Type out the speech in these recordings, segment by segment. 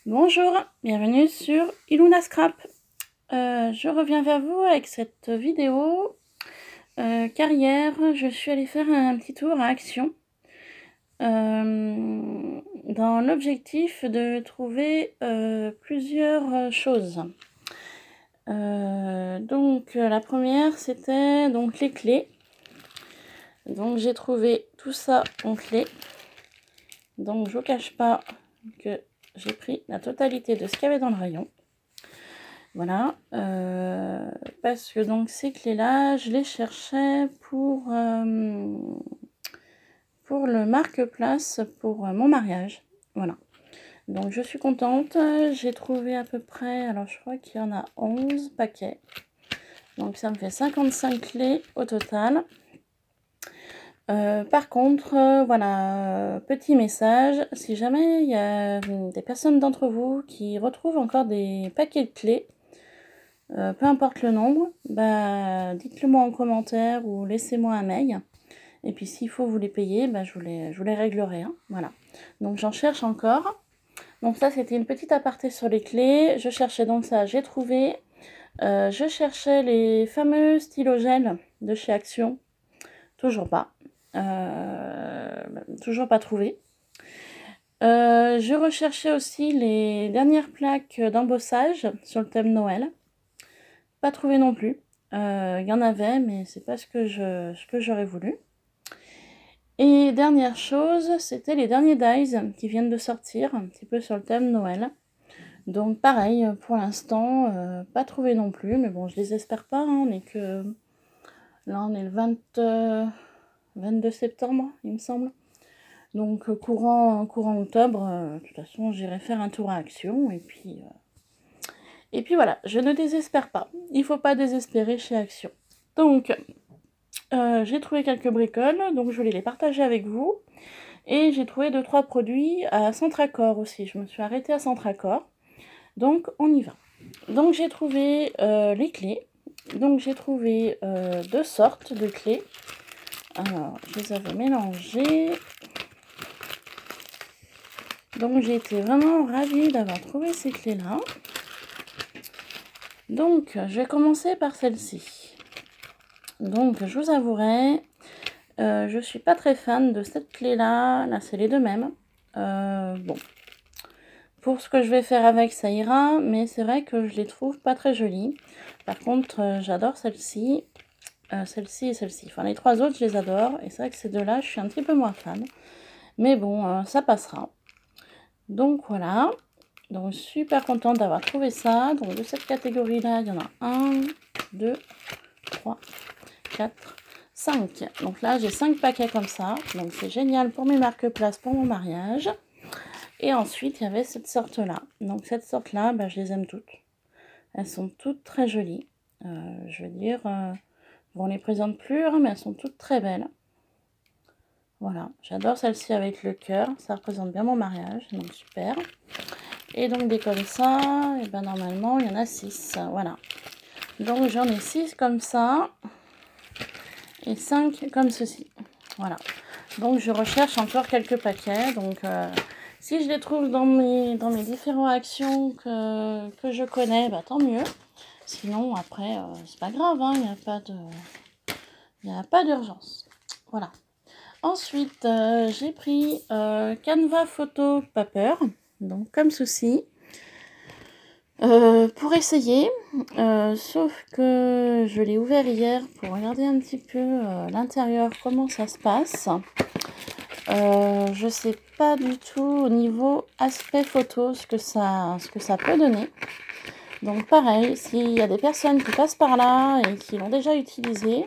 Bonjour, bienvenue sur Iluna Scrap. Je reviens vers vous avec cette vidéo car hier je suis allée faire un petit tour à Action dans l'objectif de trouver plusieurs choses. Donc la première c'était donc les clés. Donc j'ai trouvé tout ça en clés. Donc je vous cache pas que j'ai pris la totalité de ce qu'il y avait dans le rayon. Voilà, parce que donc ces clés-là, je les cherchais pour le marque-place pour mon mariage. Voilà, donc je suis contente. J'ai trouvé à peu près, alors je crois qu'il y en a 11 paquets. Donc ça me fait 55 clés au total. Par contre, voilà, petit message, si jamais il y a des personnes d'entre vous qui retrouvent encore des paquets de clés, peu importe le nombre, bah, dites-le moi en commentaire ou laissez-moi un mail. Et puis s'il faut vous les payer, bah, je vous les réglerai. Hein, voilà. Donc j'en cherche encore. Donc ça c'était une petite aparté sur les clés. Je cherchais donc ça, j'ai trouvé. Je cherchais les fameux stylos gel de chez Action. Toujours pas. Toujours pas trouvé. Je recherchais aussi les dernières plaques d'embossage sur le thème Noël. Pas trouvé non plus. Il y en avait, mais c'est pas ce que j'aurais voulu. Et dernière chose, c'était les derniers dies qui viennent de sortir, un petit peu sur le thème Noël. Donc pareil, pour l'instant, pas trouvé non plus, mais bon, je les espère pas. Hein, là, on est le 22 septembre, il me semble. Donc courant octobre, de toute façon, j'irai faire un tour à Action et puis voilà, je ne désespère pas. Il faut pas désespérer chez Action. Donc, j'ai trouvé quelques bricoles, donc je voulais les partager avec vous. Et j'ai trouvé 2-3 produits à Centracor aussi. Je me suis arrêtée à Centracor. Donc, on y va. Donc, j'ai trouvé les clés. Donc, j'ai trouvé 2 sortes de clés. Alors, je les avais mélangées. Donc, j'ai été vraiment ravie d'avoir trouvé ces clés-là. Donc, je vais commencer par celle-ci. Donc, je vous avouerai, je suis pas très fan de cette clé-là. Là, c'est les deux mêmes. Bon. Pour ce que je vais faire avec, ça ira. Mais c'est vrai que je les trouve pas très jolies. Par contre, j'adore celle-ci. Celle-ci et celle-ci. Enfin, les trois autres, je les adore. Et c'est vrai que ces deux-là, je suis un petit peu moins fan. Mais bon, ça passera. Donc, voilà. Donc, super contente d'avoir trouvé ça. Donc, de cette catégorie-là, il y en a 1, 2, 3, 4, 5. Donc là, j'ai 5 paquets comme ça. Donc, c'est génial pour mes marque-places pour mon mariage. Et ensuite, il y avait cette sorte-là. Donc, cette sorte-là, bah, je les aime toutes. Elles sont toutes très jolies. Je veux dire, bon, on les présente plus, hein, mais elles sont toutes très belles. Voilà, j'adore celle-ci avec le cœur. Ça représente bien mon mariage, donc super. Et donc, des comme ça, et ben normalement, il y en a 6. Voilà. Donc, j'en ai 6 comme ça. Et 5 comme ceci. Voilà. Donc, je recherche encore quelques paquets. Donc, si je les trouve dans mes différentes actions que je connais, bah, tant mieux. Sinon, après, c'est pas grave, hein, il n'y a pas d'urgence. Voilà. Ensuite, j'ai pris Canva Photo Paper, donc comme ceci, pour essayer. Sauf que je l'ai ouvert hier pour regarder un petit peu l'intérieur, comment ça se passe. Je sais pas du tout au niveau aspect photo ce que ça peut donner. Donc pareil, s'il y a des personnes qui passent par là et qui l'ont déjà utilisé,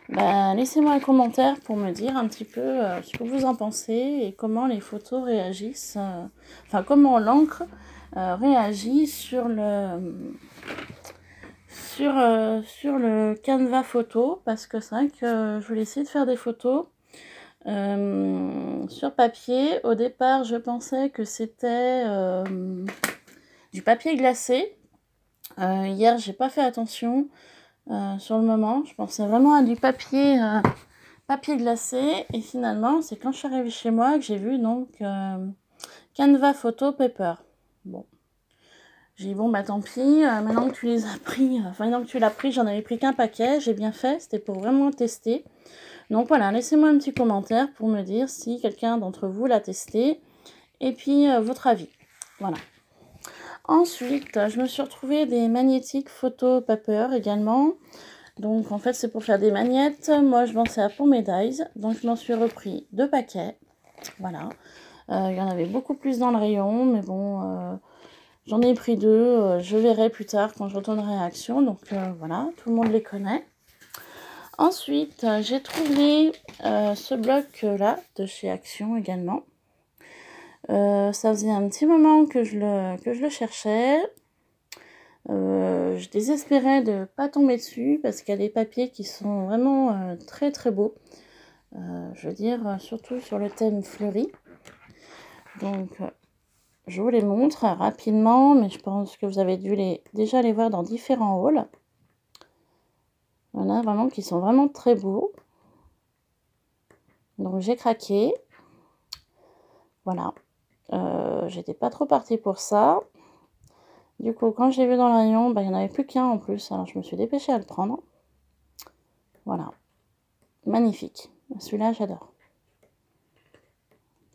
bah, laissez-moi un commentaire pour me dire un petit peu ce que vous en pensez et comment les photos réagissent, enfin comment l'encre réagit sur le Canva photo, parce que c'est vrai que je voulais essayer de faire des photos sur papier. Au départ, je pensais que c'était du papier glacé. Hier, j'ai pas fait attention sur le moment. Je pensais vraiment à du papier glacé. Et finalement, c'est quand je suis arrivée chez moi que j'ai vu donc Canva Photo Paper. Bon. J'ai dit, bon, bah tant pis, maintenant que tu les as pris, maintenant que tu l'as pris, j'en avais pris qu'un paquet, j'ai bien fait, c'était pour vraiment tester. Donc voilà, laissez-moi un petit commentaire pour me dire si quelqu'un d'entre vous l'a testé, et puis votre avis. Voilà. Ensuite, je me suis retrouvée des magnétiques photo paper également. Donc en fait, c'est pour faire des magnettes. Moi, je pensais à Pomedays, donc je m'en suis repris 2 paquets. Voilà. Il y en avait beaucoup plus dans le rayon, mais bon... J'en ai pris 2, je verrai plus tard quand je retournerai à Action, donc voilà, tout le monde les connaît. Ensuite, j'ai trouvé ce bloc-là de chez Action également. Ça faisait un petit moment que je le cherchais. Je désespérais de ne pas tomber dessus parce qu'il y a des papiers qui sont vraiment très très beaux. Je veux dire, surtout sur le thème fleuri. Donc... je vous les montre rapidement, mais je pense que vous avez dû déjà les voir dans différents hauls. Il y en a vraiment qui sont vraiment très beaux. Donc j'ai craqué. Voilà. J'étais pas trop partie pour ça. Du coup, quand j'ai vu dans le rayon, bah, il n'y en avait plus qu'un en plus. Alors je me suis dépêchée à le prendre. Voilà. Magnifique. Celui-là, j'adore.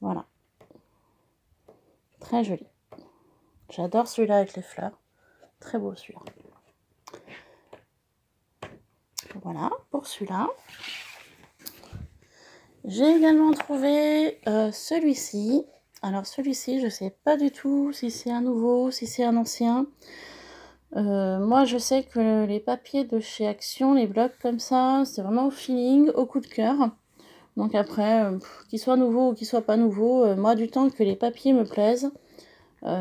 Voilà. Très joli. J'adore celui-là avec les fleurs. Très beau celui-là. Voilà pour celui-là. J'ai également trouvé celui-ci. Alors celui-ci, je ne sais pas du tout si c'est un nouveau, si c'est un ancien. Moi, je sais que les papiers de chez Action, les blocs comme ça, c'est vraiment au feeling, au coup de cœur. Donc après, qu'il soit nouveau ou qu'il soit pas nouveau, moi, du temps que les papiers me plaisent,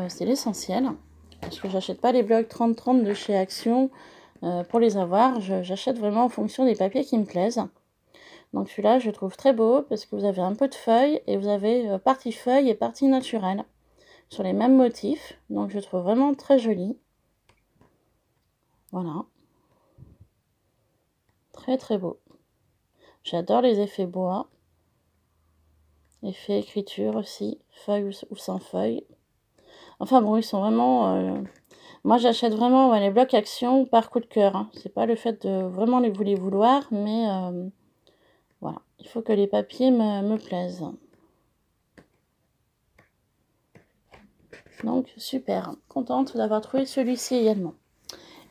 c'est l'essentiel. Parce que j'achète pas les blocs 30-30 de chez Action pour les avoir. J'achète vraiment en fonction des papiers qui me plaisent. Donc celui-là, je le trouve très beau parce que vous avez un peu de feuilles et vous avez partie feuille et partie naturelle sur les mêmes motifs. Donc je le trouve vraiment très joli. Voilà. Très très beau. J'adore les effets bois. Effet écriture aussi, feuille ou sans feuille. Enfin bon, ils sont vraiment... Moi j'achète vraiment les blocs Action par coup de cœur. Hein. C'est pas le fait de vraiment les vouloir, mais voilà. Il faut que les papiers me plaisent. Donc super, contente d'avoir trouvé celui-ci également.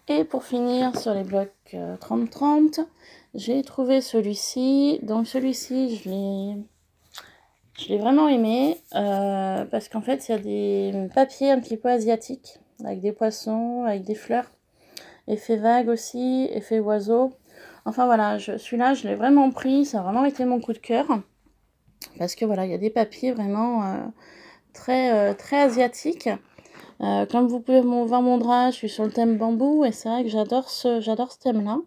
Et pour finir sur les blocs 30-30, j'ai trouvé celui-ci. Donc celui-ci, je l'ai vraiment aimé parce qu'en fait, il y a des papiers un petit peu asiatiques avec des poissons, avec des fleurs. Effet vague aussi, effet oiseau. Enfin voilà, celui-là, je l'ai vraiment pris. Ça a vraiment été mon coup de cœur. Parce que voilà, il y a des papiers vraiment très asiatiques. Comme vous pouvez voir mon drap, je suis sur le thème bambou et c'est vrai que j'adore ce thème-là.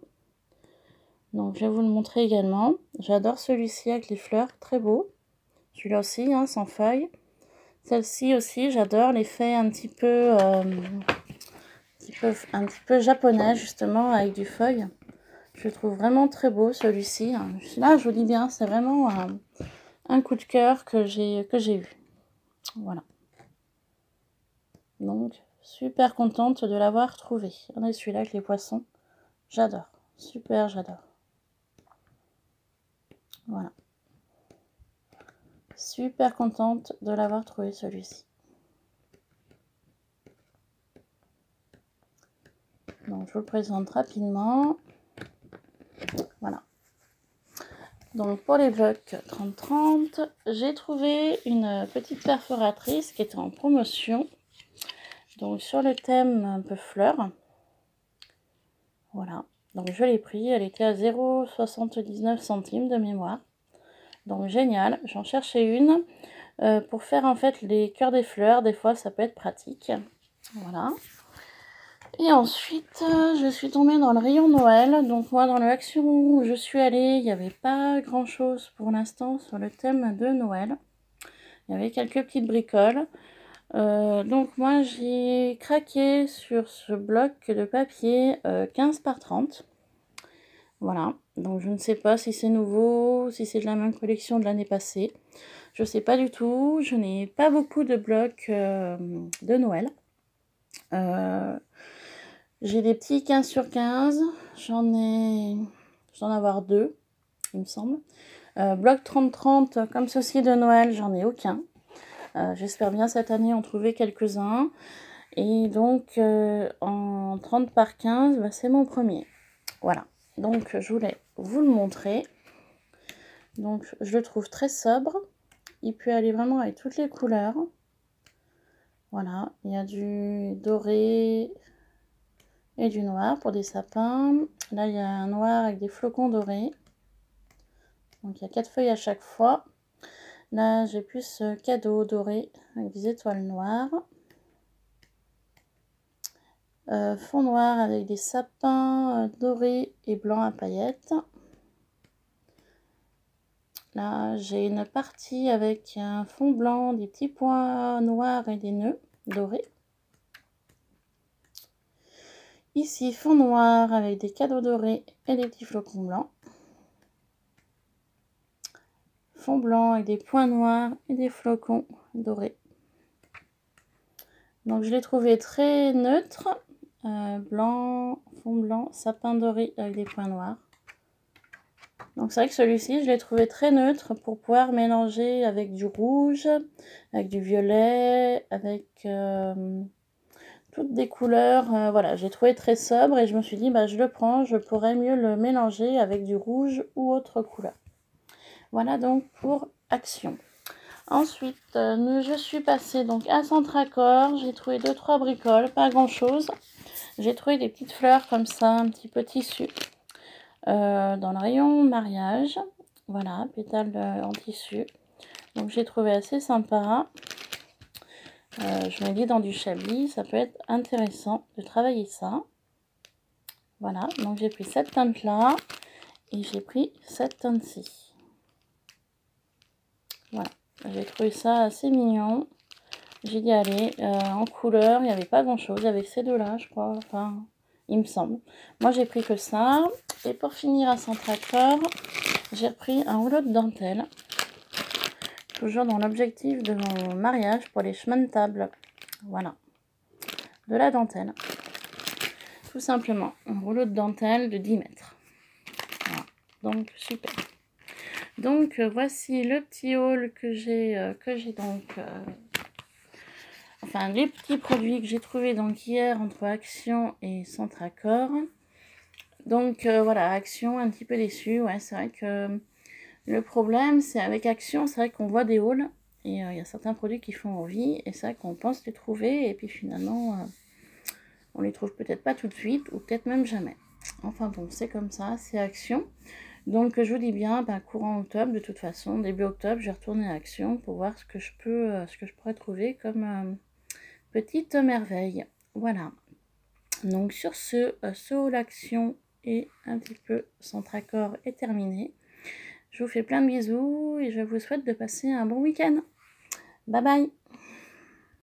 Donc je vais vous le montrer également. J'adore celui-ci avec les fleurs, très beau. Celui-là aussi, hein, sans feuilles. Celle-ci aussi, j'adore l'effet un petit peu japonais justement avec du feuille. Je le trouve vraiment très beau celui-ci. Là, je vous dis bien, c'est vraiment un coup de cœur que j'ai eu. Voilà. Donc, super contente de l'avoir trouvé. On a celui-là avec les poissons. J'adore. Super, j'adore. Voilà. Super contente de l'avoir trouvé celui-ci. Donc, je vous le présente rapidement. Voilà. Donc, pour les blocs 30-30, j'ai trouvé une petite perforatrice qui était en promotion. Donc, sur le thème un peu fleurs. Voilà. Donc, je l'ai pris. Elle était à 0,79 centimes de mémoire. Donc, génial. J'en cherchais une. Pour faire en fait les cœurs des fleurs, des fois ça peut être pratique. Voilà. Et ensuite, je suis tombée dans le rayon Noël. Donc moi, dans le Action où je suis allée, il n'y avait pas grand chose pour l'instant sur le thème de Noël. Il y avait quelques petites bricoles. Donc moi, j'ai craqué sur ce bloc de papier 15 par 30. Voilà. Donc je ne sais pas si c'est nouveau, si c'est de la même collection de l'année passée. Je sais pas du tout, je n'ai pas beaucoup de blocs de Noël. J'ai des petits 15 sur 15. Je dois en avoir 2, il me semble. Bloc 30-30, comme ceci de Noël, j'en ai aucun. J'espère bien cette année en trouver quelques-uns. Et donc, en 30 par 15, bah, c'est mon premier. Voilà. Donc, je voulais vous le montrer. Donc, je le trouve très sobre. Il peut aller vraiment avec toutes les couleurs. Voilà. Il y a du doré et du noir pour des sapins. Là, il y a un noir avec des flocons dorés. Donc, il y a 4 feuilles à chaque fois. Là, j'ai plus cadeau doré avec des étoiles noires. Fond noir avec des sapins dorés et blancs à paillettes. Là, j'ai une partie avec un fond blanc, des petits points noirs et des nœuds dorés. Ici, fond noir avec des cadeaux dorés et des petits flocons blancs. Fond blanc avec des points noirs et des flocons dorés. Donc, je l'ai trouvé très neutre. Blanc, fond blanc, sapin doré avec des points noirs. Donc c'est vrai que celui-ci, je l'ai trouvé très neutre pour pouvoir mélanger avec du rouge, avec du violet, avec toutes des couleurs. Voilà, j'ai trouvé très sobre et je me suis dit, bah, je le prends, je pourrais mieux le mélanger avec du rouge ou autre couleur. Voilà donc pour Action. Ensuite, je suis passée donc à Centracor. J'ai trouvé 2-3 bricoles, pas grand-chose. J'ai trouvé des petites fleurs comme ça, un petit peu tissu. Dans le rayon mariage, voilà, pétales en tissu, donc j'ai trouvé assez sympa. Je me dis dans du chablis, ça peut être intéressant de travailler ça. Voilà, donc j'ai pris cette teinte là et j'ai pris cette teinte-ci. Voilà, j'ai trouvé ça assez mignon. J'ai dit allez, en couleur, il n'y avait pas grand chose, il y avait ces deux là je crois, enfin il me semble. Moi j'ai pris que ça. Et pour finir à Centracor, j'ai repris un rouleau de dentelle. Toujours dans l'objectif de mon mariage pour les chemins de table. Voilà. De la dentelle. Tout simplement. Un rouleau de dentelle de 10 mètres. Voilà. Donc super. Donc voici le petit haul que j'ai donc... enfin les petits produits que j'ai trouvés donc hier entre Action et Centracor. Donc voilà, Action, un petit peu déçue. Ouais, c'est vrai que le problème, c'est avec Action, c'est vrai qu'on voit des hauls. Et il y a certains produits qui font envie. Et c'est vrai qu'on pense les trouver. Et puis finalement, on les trouve peut-être pas tout de suite. Ou peut-être même jamais. Enfin bon, c'est comme ça, c'est Action. Donc je vous dis bien, courant octobre, de toute façon, début octobre, je vais retourner à Action pour voir ce que je pourrais trouver comme petite merveille. Voilà. Donc sur ce haul Action et un petit peu Centracor est terminé. Je vous fais plein de bisous et je vous souhaite de passer un bon week-end. Bye bye!